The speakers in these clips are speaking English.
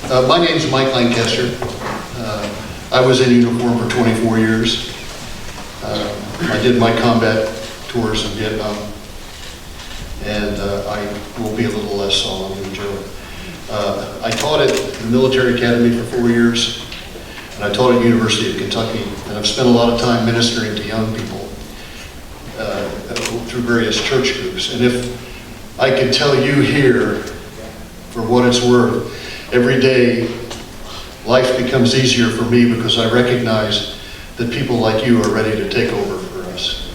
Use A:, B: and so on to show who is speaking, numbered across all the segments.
A: My name's Mike Lancaster. I was in uniform for 24 years. I did my combat tours in Vietnam, and I will be a little less solemn than Joe. I taught at the military academy for 4 years, and I taught at the University of Kentucky, and I've spent a lot of time ministering to young people through various church groups. And if I could tell you here, for what it's worth, every day life becomes easier for me because I recognize that people like you are ready to take over for us.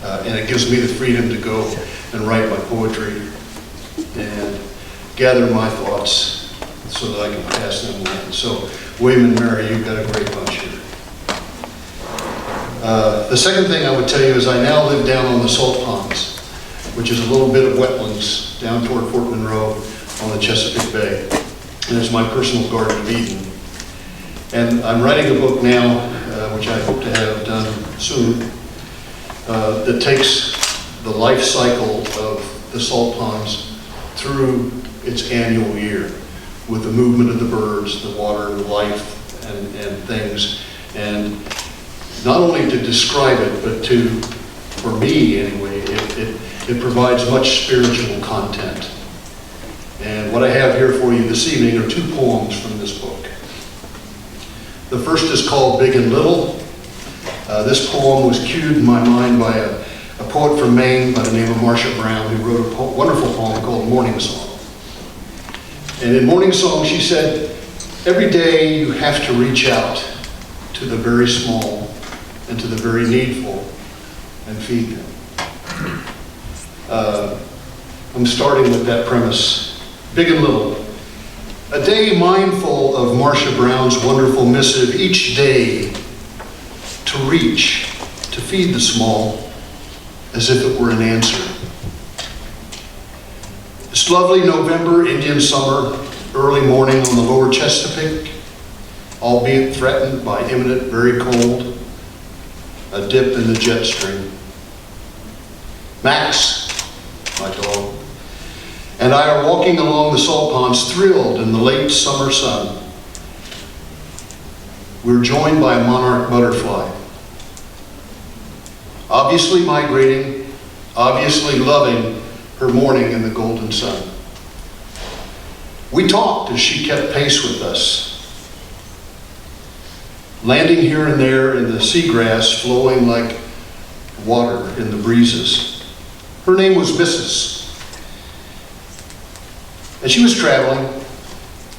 A: And it gives me the freedom to go and write my poetry and gather my thoughts so that I can pass them on. So, William and Mary, you've got a great bunch here. The second thing I would tell you is I now live down on the Salt Ponds, which is a little bit of wetlands down toward Fort Monroe on the Chesapeake Bay. And it's my personal Garden of Eden. And I'm writing a book now, which I hope to have done soon, that takes the life cycle of the salt ponds through its annual year, with the movement of the birds, the water, the life, and things. And not only to describe it, but to, for me anyway, it provides much spiritual content. And what I have here for you this evening are 2 poems from this book. The first is called Big and Little. This poem was cued in my mind by a poet from Maine by the name of Marcia Brown, who wrote a wonderful poem called Morning Song. And in Morning Song she said, every day you have to reach out to the very small and to the very needful and feed them. I'm starting with that premise. Big and Little. A day mindful of Marcia Brown's wonderful missive, each day to reach, to feed the small, as if it were an answer. This lovely November Indian summer, early morning on the lower Chesapeake, albeit threatened by imminent, very cold, a dip in the jet stream. Max, my dog, and I are walking along the salt ponds, thrilled in the late summer sun. We're joined by a monarch butterfly, obviously migrating, obviously loving her morning in the golden sun. We talked as she kept pace with us, landing here and there in the seagrass flowing like water in the breezes. Her name was Mrs. And she was traveling,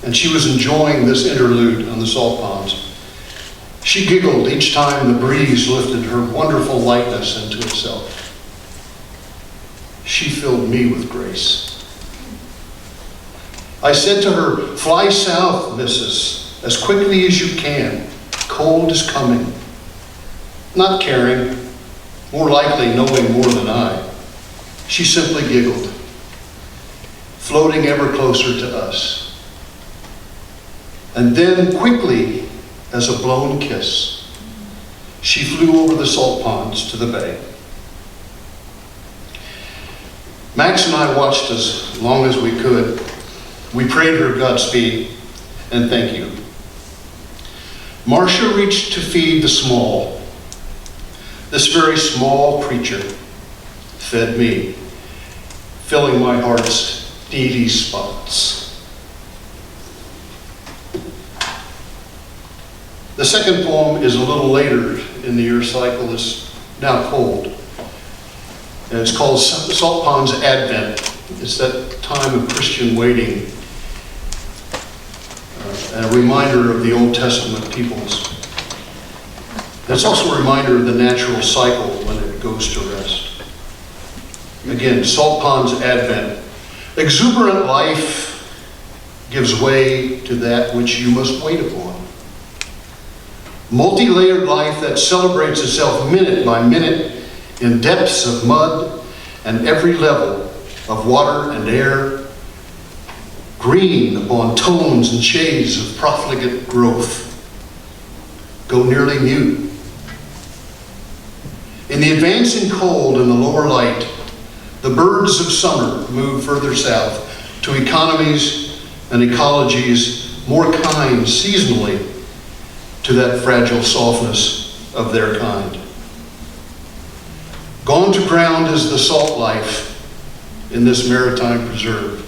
A: and she was enjoying this interlude on the salt ponds. She giggled each time the breeze lifted her wonderful lightness into itself. She filled me with grace. I said to her, fly south, Mrs., as quickly as you can. Cold is coming. Not caring, more likely knowing more than I. She simply giggled, floating ever closer to us. And then quickly, as a blown kiss, she flew over the salt ponds to the bay. Max and I watched as long as we could. We prayed her Godspeed and thank you. Marcia reached to feed the small. This very small creature fed me, filling my heart's needy spots. The second poem is a little later in the year cycle. It's now cold. And it's called Salt Ponds Advent. It's that time of Christian waiting, and a reminder of the Old Testament peoples. It's also a reminder of the natural cycle when it goes to rest. Again, Salt Ponds Advent. Exuberant life gives way to that which you must wait upon. Multi-layered life that celebrates itself minute by minute in depths of mud and every level of water and air, green upon tones and shades of profligate growth, go nearly mute. In the advancing cold and the lower light, the birds of summer move further south to economies and ecologies more kind seasonally to that fragile softness of their kind. Gone to ground is the salt life in this maritime preserve.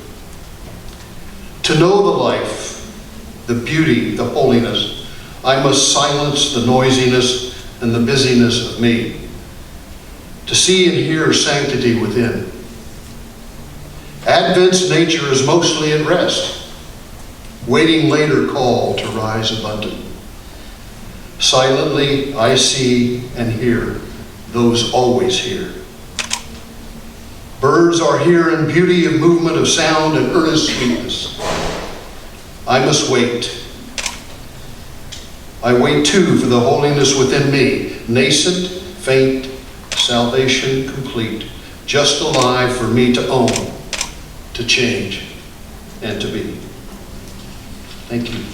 A: To know the life, the beauty, the holiness, I must silence the noisiness and the busyness of me, to see and hear sanctity within. Advent's nature is mostly at rest, waiting later call to rise abundant. Silently I see and hear those always here. Birds are here in beauty of movement of sound and earnest sweetness. I must wait. I wait too for the holiness within me, nascent, faint, salvation complete, just alive for me to own, to change, and to be. Thank you.